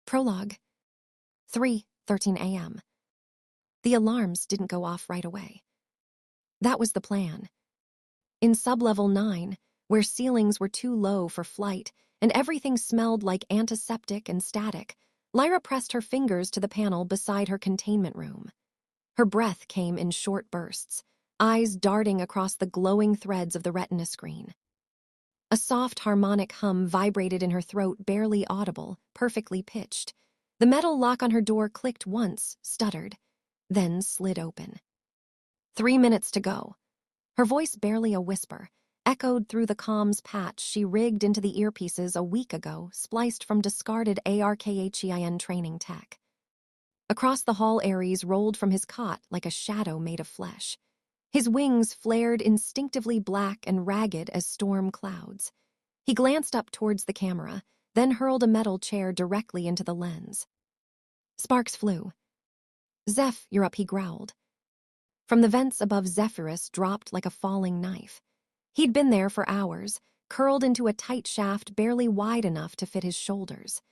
Prolog. 3:13 a.m. The alarms didn't go off right away. That was the plan. In sublevel 9, where ceilings were too low for flight and everything smelled like antiseptic and static, Lyra pressed her fingers to the panel beside her containment room. Her breath came in short bursts, eyes darting across the glowing threads of the retina screen. A soft harmonic hum vibrated in her throat, barely audible, perfectly pitched. The metal lock on her door clicked once, stuttered, then slid open. 3 minutes to go. Her voice barely a whisper, echoed through the comms patch she rigged into the earpieces a week ago, spliced from discarded ARKHEIN training tech. Across the hall, Ares rolled from his cot like a shadow made of flesh. His wings flared instinctively black and ragged as storm clouds. He glanced up towards the camera, then hurled a metal chair directly into the lens. Sparks flew. "Zeph, you're up," he growled. From the vents above, Zephyrus dropped like a falling knife. He'd been there for hours, curled into a tight shaft barely wide enough to fit his shoulders.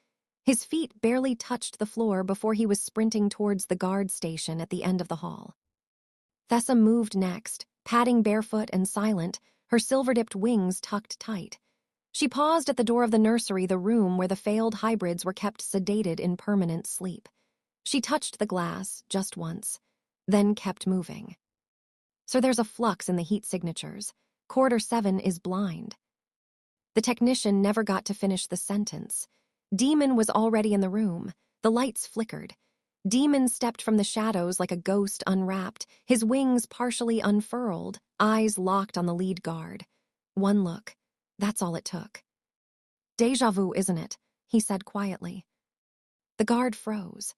His feet barely touched the floor before he was sprinting towards the guard station at the end of the hall. Thessa moved next, padding barefoot and silent, her silver-dipped wings tucked tight. She paused at the door of the nursery, the room where the failed hybrids were kept sedated in permanent sleep. She touched the glass just once, then kept moving. "So there's a flux in the heat signatures. Corridor 7 is blind." The technician never got to finish the sentence. Demon was already in the room. The lights flickered. Demon stepped from the shadows like a ghost unwrapped, his wings partially unfurled, eyes locked on the lead guard. One look. That's all it took. "Deja vu, isn't it?" he said quietly. The guard froze.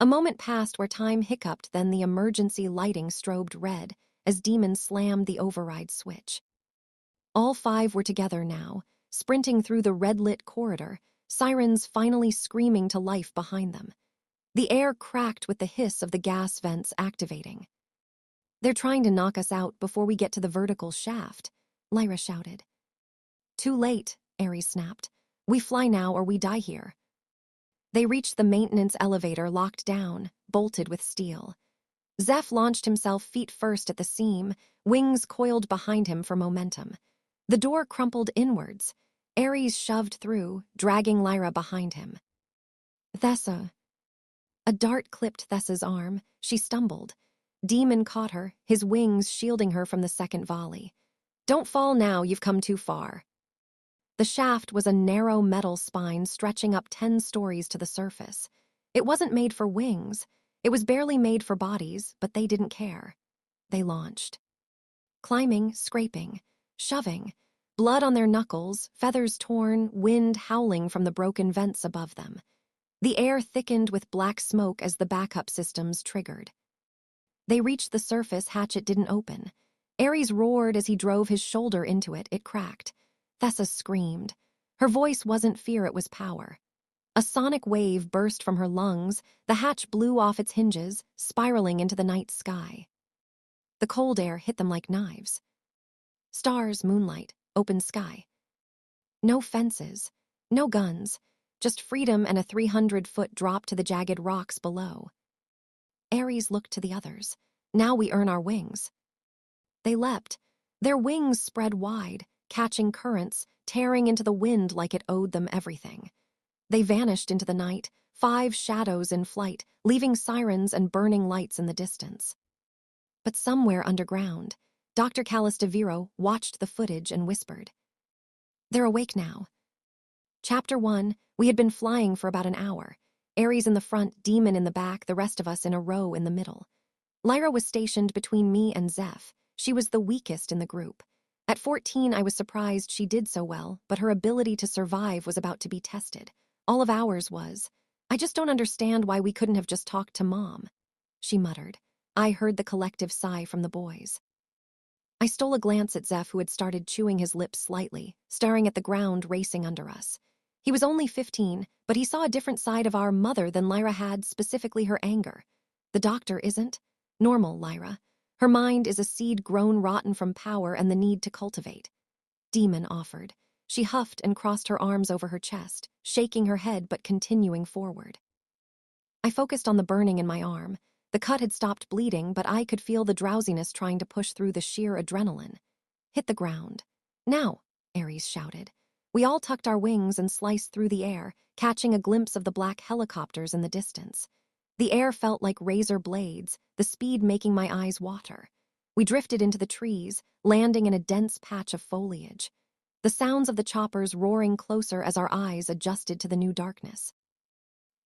A moment passed where time hiccuped, then the emergency lighting strobed red as Demon slammed the override switch. All 5 were together now, sprinting through the red-lit corridor, sirens finally screaming to life behind them. The air cracked with the hiss of the gas vents activating. "They're trying to knock us out before we get to the vertical shaft," Lyra shouted. "Too late," Ares snapped. "We fly now or we die here." They reached the maintenance elevator, locked down, bolted with steel. Zeph launched himself feet first at the seam, wings coiled behind him for momentum. The door crumpled inwards. Ares shoved through, dragging Lyra behind him. "Thessa." A dart clipped Thessa's arm. She stumbled. Demon caught her, his wings shielding her from the second volley. "Don't fall now, you've come too far." The shaft was a narrow metal spine stretching up 10 stories to the surface. It wasn't made for wings. It was barely made for bodies, but they didn't care. They launched. Climbing, scraping, shoving, blood on their knuckles, feathers torn, wind howling from the broken vents above them. The air thickened with black smoke as the backup systems triggered. They reached the surface. Hatchet didn't open. Ares roared as he drove his shoulder into it. It cracked. Thessa screamed. Her voice wasn't fear, it was power. A sonic wave burst from her lungs. The hatch blew off its hinges, spiraling into the night sky. The cold air hit them like knives. Stars, moonlight, open sky. No fences, no guns, just freedom and a 300-foot drop to the jagged rocks below. Ares looked to the others. "Now we earn our wings." They leapt. Their wings spread wide, catching currents, tearing into the wind like it owed them everything. They vanished into the night, 5 shadows in flight, leaving sirens and burning lights in the distance. But somewhere underground, Dr. Calistaviro watched the footage and whispered. "They're awake now." Chapter 1, we had been flying for about an hour. Ares in the front, Demon in the back, the rest of us in a row in the middle. Lyra was stationed between me and Zeph. She was the weakest in the group. At 14, I was surprised she did so well, but her ability to survive was about to be tested. All of ours was. "I just don't understand why we couldn't have just talked to Mom," she muttered. I heard the collective sigh from the boys. I stole a glance at Zeph, who had started chewing his lips slightly, staring at the ground racing under us. He was only 15, but he saw a different side of our mother than Lyra had, specifically her anger. "The doctor isn't normal, Lyra. Her mind is a seed grown rotten from power and the need to cultivate," Demon offered. She huffed and crossed her arms over her chest, shaking her head but continuing forward. I focused on the burning in my arm. The cut had stopped bleeding, but I could feel the drowsiness trying to push through the sheer adrenaline. Hit the ground. Now, Ares shouted. We all tucked our wings and sliced through the air, catching a glimpse of the black helicopters in the distance. The air felt like razor blades, the speed making my eyes water. We drifted into the trees, landing in a dense patch of foliage. The sounds of the choppers roaring closer as our eyes adjusted to the new darkness.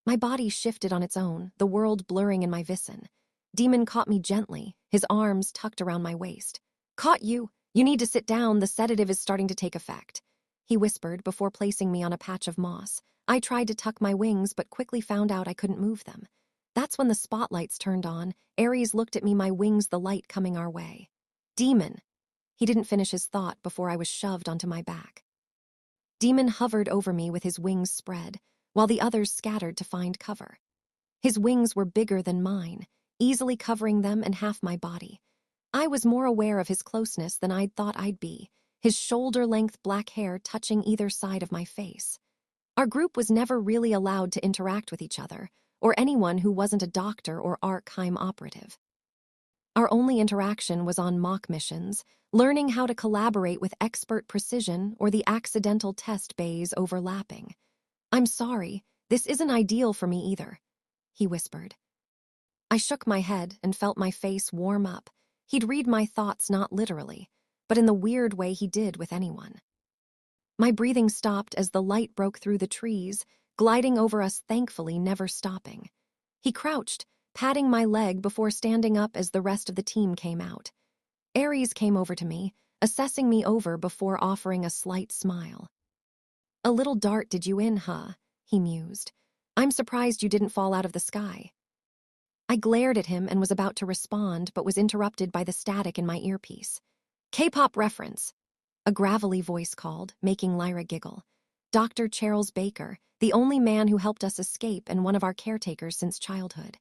My body shifted on its own, the world blurring in my vision. Demon caught me gently, his arms tucked around my waist. Caught you! You need to sit down, the sedative is starting to take effect, he whispered before placing me on a patch of moss. I tried to tuck my wings but quickly found out I couldn't move them. That's when the spotlights turned on. Ares looked at me, my wings the light coming our way. Demon! He didn't finish his thought before I was shoved onto my back. Demon hovered over me with his wings spread, while the others scattered to find cover. His wings were bigger than mine, easily covering them and half my body. I was more aware of his closeness than I'd thought I'd be, his shoulder-length black hair touching either side of my face. Our group was never really allowed to interact with each other, or anyone who wasn't a doctor or Archive operative. Our only interaction was on mock missions, learning how to collaborate with expert precision or the accidental test bays overlapping. I'm sorry, this isn't ideal for me either, he whispered. I shook my head and felt my face warm up. He'd read my thoughts not literally, but in the weird way he did with anyone. My breathing stopped as the light broke through the trees, gliding over us thankfully never stopping. He crouched, patting my leg before standing up as the rest of the team came out. Ares came over to me, assessing me over before offering a slight smile. A little dart did you in, huh? He mused. I'm surprised you didn't fall out of the sky. I glared at him and was about to respond, but was interrupted by the static in my earpiece. K-pop reference, a gravelly voice called, making Lyra giggle. Dr. Charles Baker, the only man who helped us escape and one of our caretakers since childhood.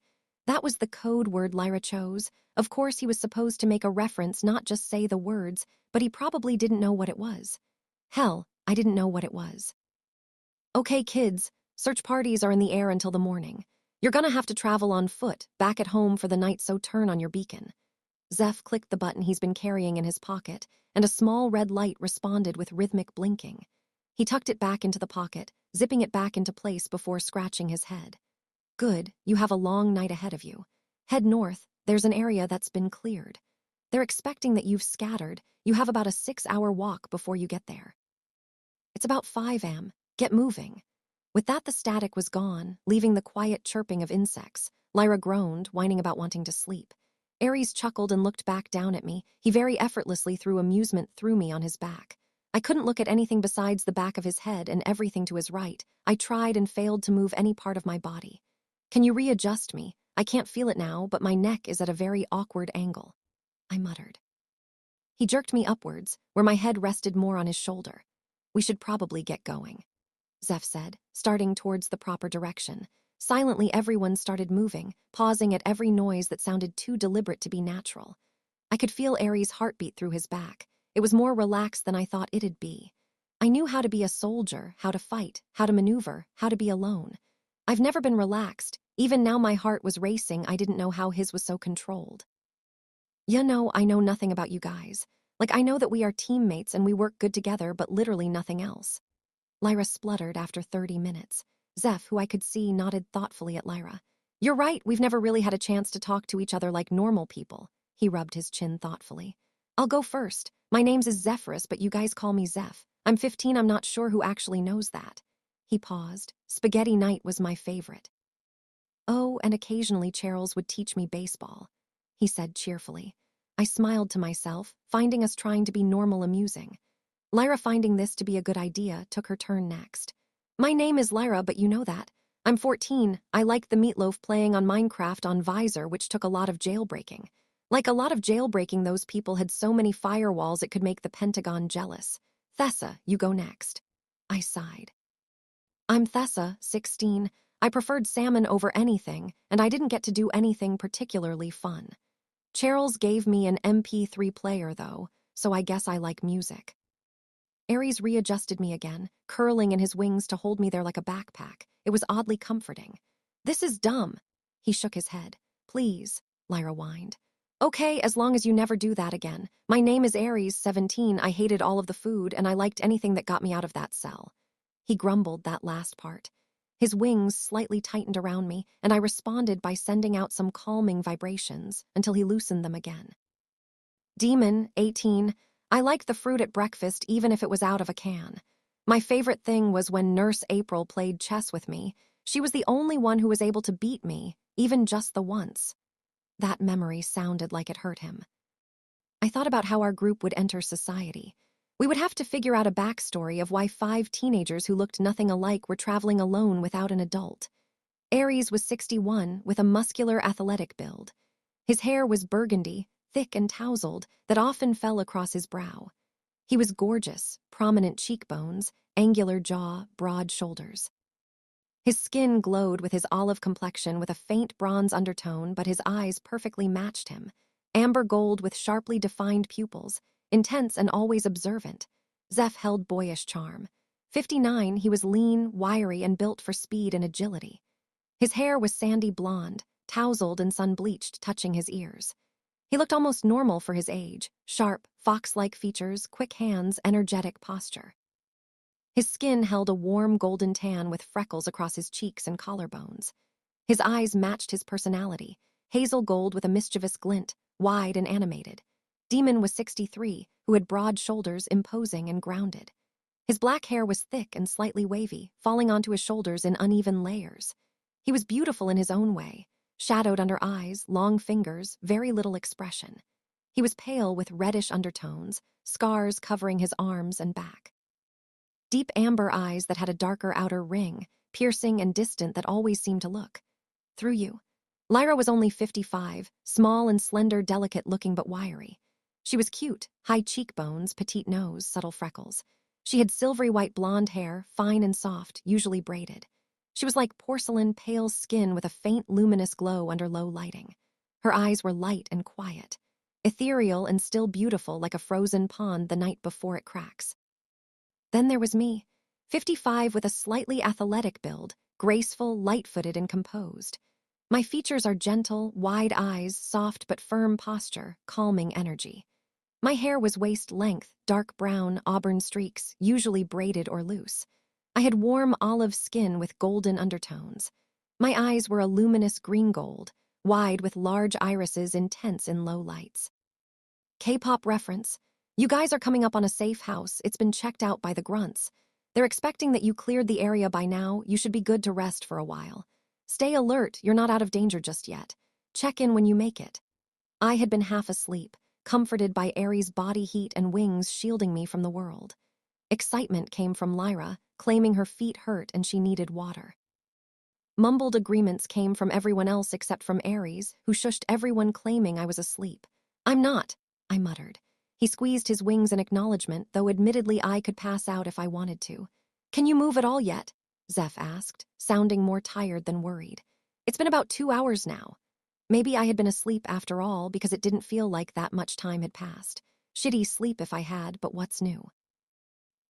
That was the code word Lyra chose. Of course he was supposed to make a reference, not just say the words, but he probably didn't know what it was. Hell, I didn't know what it was. Okay, kids, search parties are in the air until the morning. You're gonna have to travel on foot, back at home for the night, so turn on your beacon. Zeph clicked the button he's been carrying in his pocket, and a small red light responded with rhythmic blinking. He tucked it back into the pocket, zipping it back into place before scratching his head. Good, you have a long night ahead of you. Head north, there's an area that's been cleared. They're expecting that you've scattered. You have about a 6-hour walk before you get there. It's about 5 am. Get moving. With that, the static was gone, leaving the quiet chirping of insects. Lyra groaned, whining about wanting to sleep. Ares chuckled and looked back down at me. He very effortlessly threw amusement through me on his back. I couldn't look at anything besides the back of his head and everything to his right. I tried and failed to move any part of my body. Can you readjust me? I can't feel it now, but my neck is at a very awkward angle, I muttered. He jerked me upwards, where my head rested more on his shoulder. We should probably get going, Zeph said, starting towards the proper direction. Silently, everyone started moving, pausing at every noise that sounded too deliberate to be natural. I could feel Ares' heartbeat through his back. It was more relaxed than I thought it'd be. I knew how to be a soldier, how to fight, how to maneuver, how to be alone. I've never been relaxed. Even now my heart was racing. I didn't know how his was so controlled. You know, I know nothing about you guys. Like, I know that we are teammates and we work good together, but literally nothing else. Lyra spluttered after 30 minutes. Zeph, who I could see, nodded thoughtfully at Lyra. You're right, we've never really had a chance to talk to each other like normal people. He rubbed his chin thoughtfully. I'll go first. My name's Zephyrus, but you guys call me Zeph. I'm 15, I'm not sure who actually knows that. He paused. Spaghetti night was my favorite. Oh, and occasionally Charles would teach me baseball, he said cheerfully. I smiled to myself, finding us trying to be normal amusing. Lyra, finding this to be a good idea, took her turn next. My name is Lyra, but you know that. I'm 14. I liked the meatloaf playing on Minecraft on Visor, which took a lot of jailbreaking. Like a lot of jailbreaking, those people had so many firewalls it could make the Pentagon jealous. Thessa, you go next. I sighed. I'm Thessa, 16. I preferred salmon over anything, and I didn't get to do anything particularly fun. Charles gave me an MP3 player, though, so I guess I like music. Aries readjusted me again, curling in his wings to hold me there like a backpack. It was oddly comforting. This is dumb. He shook his head. Please, Lyra whined. Okay, as long as you never do that again. My name is Aries, 17. I hated all of the food, and I liked anything that got me out of that cell. He grumbled that last part. His wings slightly tightened around me, and I responded by sending out some calming vibrations until he loosened them again. Demon, 18. I liked the fruit at breakfast even if it was out of a can. My favorite thing was when Nurse April played chess with me. She was the only one who was able to beat me, even just the once. That memory sounded like it hurt him. I thought about how our group would enter society. We would have to figure out a backstory of why 5 teenagers who looked nothing alike were traveling alone without an adult. Aries was 61, with a muscular, athletic build. His hair was burgundy, thick and tousled, that often fell across his brow. He was gorgeous, prominent cheekbones, angular jaw, broad shoulders. His skin glowed with his olive complexion with a faint bronze undertone, but his eyes perfectly matched him. Amber gold with sharply defined pupils, intense and always observant. Zeph held boyish charm. 59, he was lean, wiry, and built for speed and agility. His hair was sandy blonde, tousled and sun-bleached, touching his ears. He looked almost normal for his age, sharp, fox-like features, quick hands, energetic posture. His skin held a warm golden tan with freckles across his cheeks and collarbones. His eyes matched his personality, hazel gold with a mischievous glint, wide and animated. Demon was 63, who had broad shoulders, imposing and grounded. His black hair was thick and slightly wavy, falling onto his shoulders in uneven layers. He was beautiful in his own way, shadowed under eyes, long fingers, very little expression. He was pale with reddish undertones, scars covering his arms and back. Deep amber eyes that had a darker outer ring, piercing and distant that always seemed to look through you. Lyra was only 55, small and slender, delicate-looking but wiry. She was cute, high cheekbones, petite nose, subtle freckles. She had silvery white blonde hair, fine and soft, usually braided. She was like porcelain, pale skin with a faint luminous glow under low lighting. Her eyes were light and quiet, ethereal and still beautiful like a frozen pond the night before it cracks. Then there was me, 55 with a slightly athletic build, graceful, light-footed, and composed. My features are gentle, wide eyes, soft but firm posture, calming energy. My hair was waist-length, dark brown, auburn streaks, usually braided or loose. I had warm olive skin with golden undertones. My eyes were a luminous green gold, wide with large irises intense in low lights. K-pop reference. You guys are coming up on a safe house. It's been checked out by the grunts. They're expecting that you cleared the area by now. You should be good to rest for a while. Stay alert. You're not out of danger just yet. Check in when you make it. I had been half asleep, comforted by Aries' body heat and wings shielding me from the world. Excitement came from Lyra, claiming her feet hurt and she needed water. Mumbled agreements came from everyone else except from Aries, who shushed everyone claiming I was asleep. I'm not, I muttered. He squeezed his wings in acknowledgement, though admittedly I could pass out if I wanted to. Can you move at all yet? Zeph asked, sounding more tired than worried. It's been about 2 hours now. Maybe I had been asleep after all because it didn't feel like that much time had passed. Shitty sleep if I had, but what's new?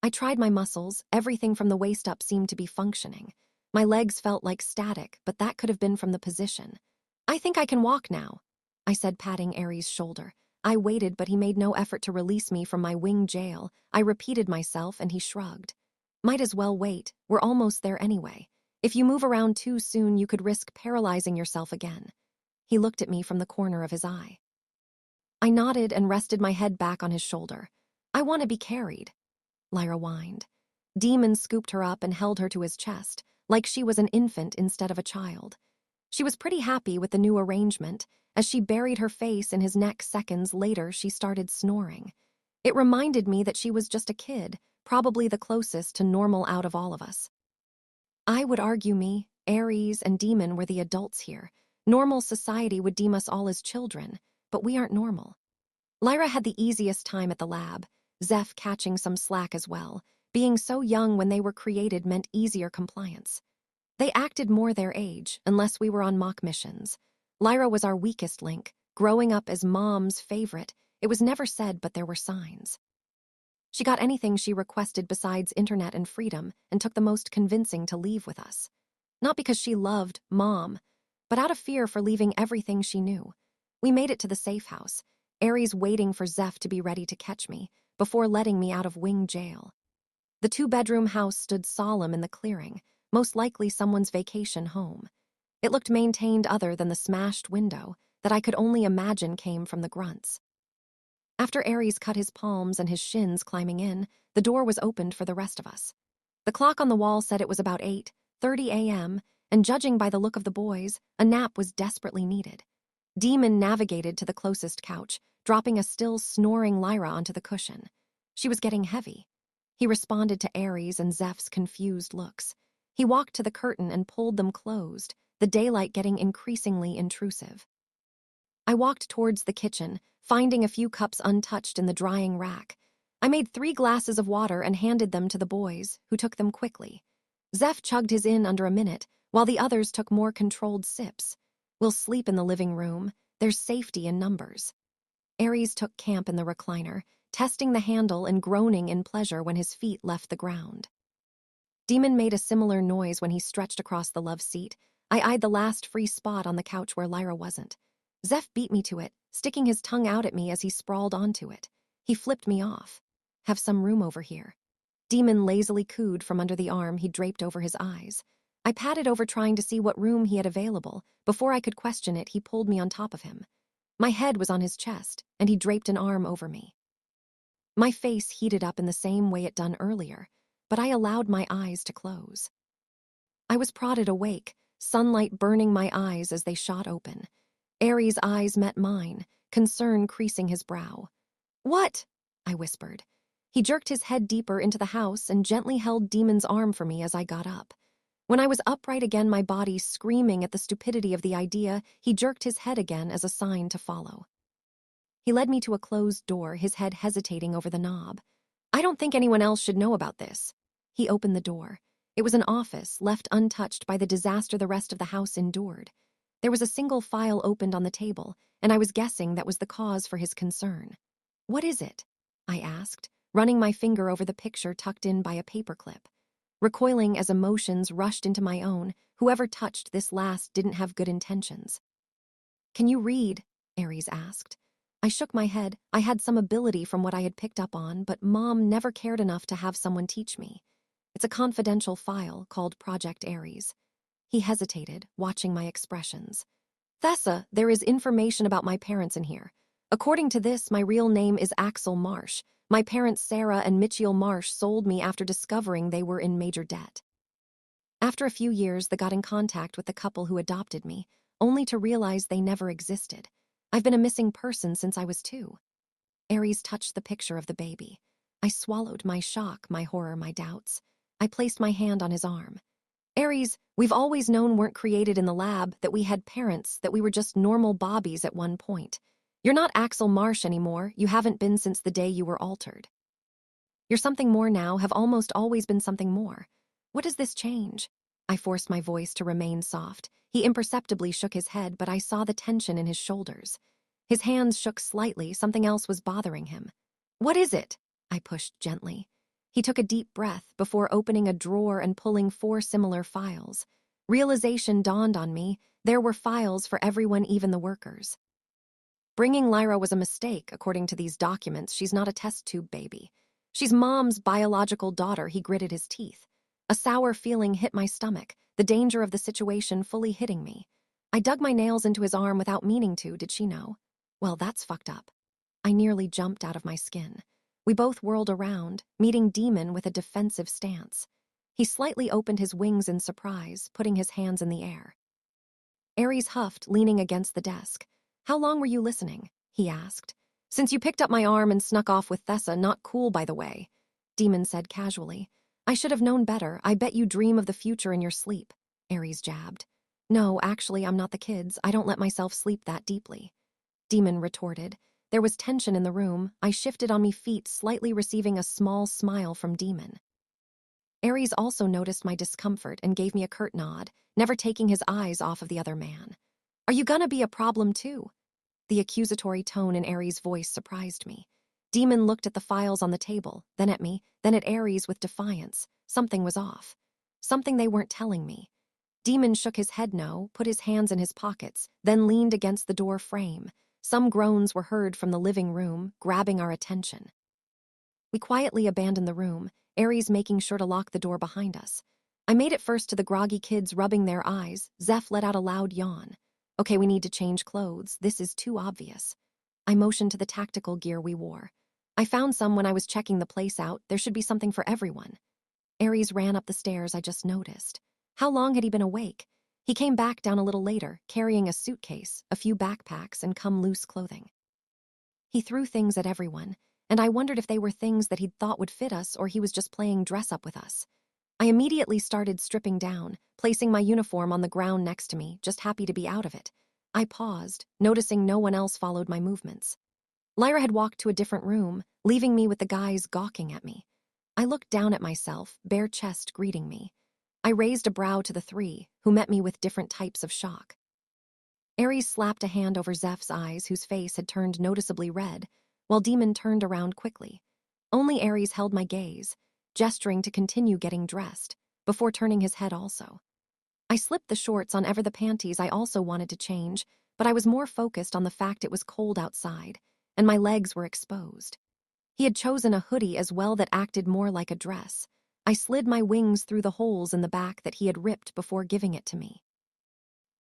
I tried my muscles. Everything from the waist up seemed to be functioning. My legs felt like static, but that could have been from the position. I think I can walk now, I said, patting Aries' shoulder. I waited, but he made no effort to release me from my wing jail. I repeated myself, and he shrugged. Might as well wait. We're almost there anyway. If you move around too soon, you could risk paralyzing yourself again. He looked at me from the corner of his eye. I nodded and rested my head back on his shoulder. I want to be carried, Lyra whined. Demon scooped her up and held her to his chest, like she was an infant instead of a child. She was pretty happy with the new arrangement. As she buried her face in his neck seconds later, she started snoring. It reminded me that she was just a kid, probably the closest to normal out of all of us. I would argue me, Aries, and Demon were the adults here. Normal society would deem us all as children, but we aren't normal. Lyra had the easiest time at the lab, Zeph catching some slack as well. Being so young when they were created meant easier compliance. They acted more their age, unless we were on mock missions. Lyra was our weakest link, growing up as Mom's favorite. It was never said, but there were signs. She got anything she requested besides internet and freedom and took the most convincing to leave with us. Not because she loved Mom, but out of fear for leaving everything she knew. We made it to the safe house, Aries waiting for Zeph to be ready to catch me before letting me out of wing jail. The 2-bedroom house stood solemn in the clearing, most likely someone's vacation home. It looked maintained other than the smashed window that I could only imagine came from the grunts. After Aries cut his palms and his shins climbing in, the door was opened for the rest of us. The clock on the wall said it was about 8:30 a.m., and judging by the look of the boys, a nap was desperately needed. Demon navigated to the closest couch, dropping a still snoring Lyra onto the cushion. She was getting heavy. He responded to Aries and Zeph's confused looks. He walked to the curtain and pulled them closed, the daylight getting increasingly intrusive. I walked towards the kitchen, finding a few cups untouched in the drying rack. I made 3 glasses of water and handed them to the boys, who took them quickly. Zeph chugged his in under a minute, while the others took more controlled sips. We'll sleep in the living room. There's safety in numbers. Aries took camp in the recliner, testing the handle and groaning in pleasure when his feet left the ground. Demon made a similar noise when he stretched across the love seat. I eyed the last free spot on the couch where Lyra wasn't. Zeph beat me to it, sticking his tongue out at me as he sprawled onto it. He flipped me off. Have some room over here. Demon lazily cooed from under the arm he draped over his eyes. I patted over trying to see what room he had available. Before I could question it, he pulled me on top of him. My head was on his chest, and he draped an arm over me. My face heated up in the same way it done earlier, but I allowed my eyes to close. I was prodded awake, sunlight burning my eyes as they shot open. Aries' eyes met mine, concern creasing his brow. "What?" I whispered. He jerked his head deeper into the house and gently held Demon's arm for me as I got up. When I was upright again, my body screaming at the stupidity of the idea, he jerked his head again as a sign to follow. He led me to a closed door, his head hesitating over the knob. "I don't think anyone else should know about this." He opened the door. It was an office, left untouched by the disaster the rest of the house endured. There was a single file opened on the table, and I was guessing that was the cause for his concern. "What is it?" I asked, running my finger over the picture tucked in by a paperclip. Recoiling as emotions rushed into my own, whoever touched this last didn't have good intentions. "Can you read?" Aries asked. I shook my head. I had some ability from what I had picked up on, but Mom never cared enough to have someone teach me. It's a confidential file called Project Aries. He hesitated, watching my expressions. "Thessa, there is information about my parents in here. According to this, my real name is Axel Marsh. My parents Sarah and Mitchell Marsh sold me after discovering they were in major debt. After a few years, they got in contact with the couple who adopted me, only to realize they never existed. I've been a missing person since I was 2. Aries touched the picture of the baby. I swallowed my shock, my horror, my doubts. I placed my hand on his arm. "Aries, we've always known weren't created in the lab, that we had parents, that we were just normal bobbies at one point. You're not Axel Marsh anymore. You haven't been since the day you were altered. You're something more now, have almost always been something more. What does this change?" I forced my voice to remain soft. He imperceptibly shook his head, but I saw the tension in his shoulders. His hands shook slightly, something else was bothering him. "What is it?" I pushed gently. He took a deep breath before opening a drawer and pulling 4 similar files. Realization dawned on me. There were files for everyone, even the workers. Bringing Lyra was a mistake, according to these documents. She's not a test tube baby. She's Mom's biological daughter. He gritted his teeth. A sour feeling hit my stomach, the danger of the situation fully hitting me. I dug my nails into his arm without meaning to. Did she know? Well, that's fucked up. I nearly jumped out of my skin. We both whirled around, meeting Demon with a defensive stance. He slightly opened his wings in surprise, putting his hands in the air. Aries huffed, leaning against the desk. "How long were you listening?" he asked. "Since you picked up my arm and snuck off with Thessa. Not cool, by the way," Demon said casually. "I should have known better. I bet you dream of the future in your sleep," Aries jabbed. "No, actually, I'm not the kids. I don't let myself sleep that deeply," Demon retorted. There was tension in the room. I shifted on me feet, slightly receiving a small smile from Demon. Aries also noticed my discomfort and gave me a curt nod, never taking his eyes off of the other man. "Are you gonna be a problem too?" The accusatory tone in Aries' voice surprised me. Demon looked at the files on the table, then at me, then at Aries with defiance. Something was off. Something they weren't telling me. Demon shook his head no, put his hands in his pockets, then leaned against the door frame. Some groans were heard from the living room, grabbing our attention. We quietly abandoned the room, Aries making sure to lock the door behind us. I made it first to the groggy kids rubbing their eyes. Zeph let out a loud yawn. Okay, we need to change clothes. This is too obvious. I motioned to the tactical gear we wore. I found some when I was checking the place out. There should be something for everyone. Aries ran up the stairs I just noticed. How long had he been awake? He came back down a little later, carrying a suitcase, a few backpacks, and loose clothing. He threw things at everyone, and I wondered if they were things that he'd thought would fit us or he was just playing dress-up with us. I immediately started stripping down, placing my uniform on the ground next to me, just happy to be out of it. I paused, noticing no one else followed my movements. Lyra had walked to a different room, leaving me with the guys gawking at me. I looked down at myself, bare chest greeting me. I raised a brow to the three, who met me with different types of shock. Aries slapped a hand over Zeph's eyes, whose face had turned noticeably red, while Demon turned around quickly. Only Aries held my gaze, gesturing to continue getting dressed, before turning his head also. I slipped the shorts on ever the panties I also wanted to change, but I was more focused on the fact it was cold outside, and my legs were exposed. He had chosen a hoodie as well that acted more like a dress. I slid my wings through the holes in the back that he had ripped before giving it to me.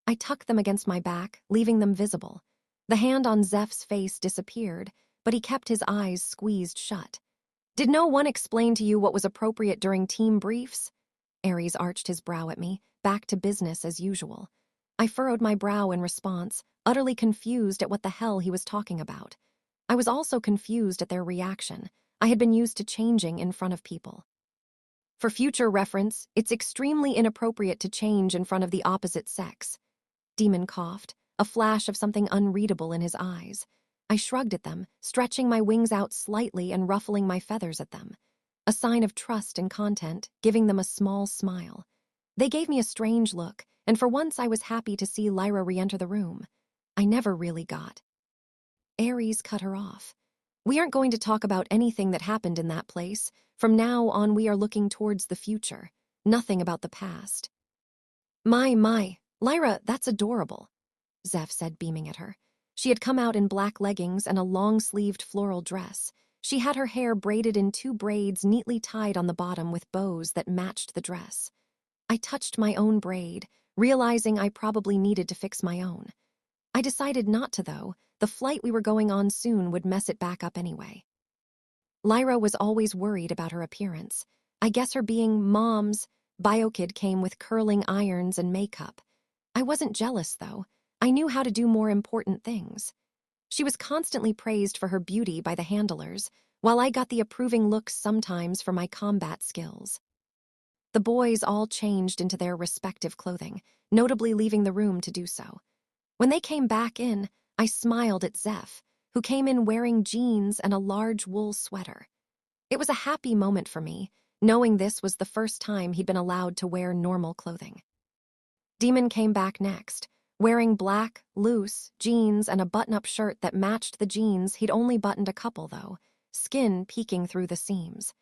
I tucked them against my back, leaving them visible. The hand on Zeph's face disappeared, but he kept his eyes squeezed shut. Did no one explain to you what was appropriate during team briefs? Aries arched his brow at me, back to business as usual. I furrowed my brow in response, utterly confused at what the hell he was talking about. I was also confused at their reaction. I had been used to changing in front of people. For future reference, it's extremely inappropriate to change in front of the opposite sex. Demon coughed, a flash of something unreadable in his eyes. I shrugged at them, stretching my wings out slightly and ruffling my feathers at them. A sign of trust and content, giving them a small smile. They gave me a strange look, and for once I was happy to see Lyra re-enter the room. I never really got. Aries cut her off. We aren't going to talk about anything that happened in that place. From now on, we are looking towards the future. Nothing about the past. My, Lyra, that's adorable, Zeph said, beaming at her. She had come out in black leggings and a long-sleeved floral dress. She had her hair braided in 2 braids neatly tied on the bottom with bows that matched the dress. I touched my own braid, realizing I probably needed to fix my own. I decided not to, though. The flight we were going on soon would mess it back up anyway. Lyra was always worried about her appearance. I guess her being Mom's BioKid came with curling irons and makeup. I wasn't jealous, though. I knew how to do more important things. She was constantly praised for her beauty by the handlers, while I got the approving looks sometimes for my combat skills. The boys all changed into their respective clothing, notably leaving the room to do so. When they came back in, I smiled at Zeph, who came in wearing jeans and a large wool sweater. It was a happy moment for me, knowing this was the first time he'd been allowed to wear normal clothing. Demon came back next, wearing black, loose jeans and a button-up shirt that matched the jeans. He'd only buttoned a couple, though, skin peeking through the seams.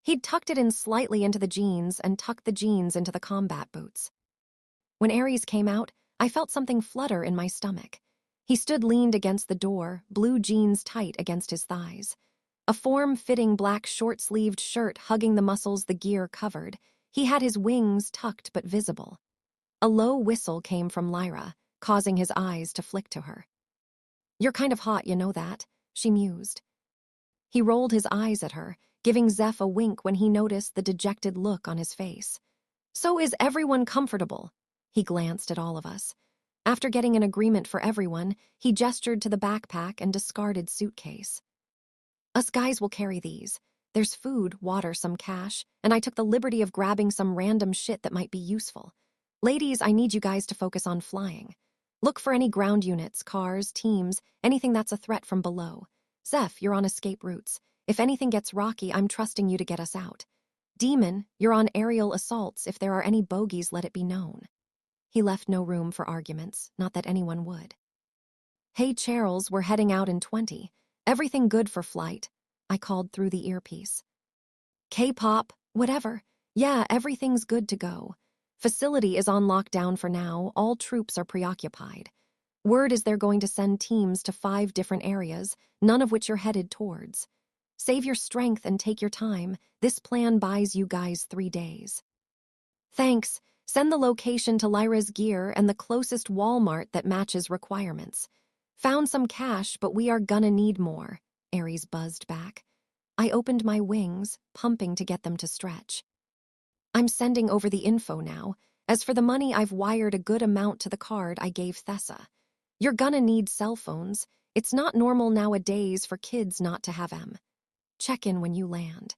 He'd tucked it in slightly into the jeans and tucked the jeans into the combat boots. When Aries came out, I felt something flutter in my stomach. He stood leaned against the door, blue jeans tight against his thighs. A form-fitting black short-sleeved shirt hugging the muscles the gear covered. He had his wings tucked but visible. A low whistle came from Lyra, causing his eyes to flick to her. "You're kind of hot, you know that," she mused. He rolled his eyes at her, giving Zeph a wink when he noticed the dejected look on his face. "So is everyone comfortable?" He glanced at all of us. After getting an agreement for everyone, he gestured to the backpack and discarded suitcase. "Us guys will carry these. There's food, water, some cash, and I took the liberty of grabbing some random shit that might be useful. Ladies, I need you guys to focus on flying. Look for any ground units, cars, teams, anything that's a threat from below. Zeph, you're on escape routes. If anything gets rocky, I'm trusting you to get us out. Demon, you're on aerial assaults. If there are any bogeys, let it be known." He left no room for arguments, not that anyone would. "Hey, Charles, we're heading out in 20. Everything good for flight?" I called through the earpiece. K-pop, whatever. Yeah, everything's good to go. Facility is on lockdown for now. All troops are preoccupied. Word is they're going to send teams to 5 different areas, none of which you're headed towards. Save your strength and take your time. This plan buys you guys 3 days. Thanks. Send the location to Lyra's gear and the closest Walmart that matches requirements. Found some cash, but we are gonna need more, Ares buzzed back. I opened my wings, pumping to get them to stretch. I'm sending over the info now. As for the money, I've wired a good amount to the card I gave Thessa. You're gonna need cell phones. It's not normal nowadays for kids not to have them. Check in when you land.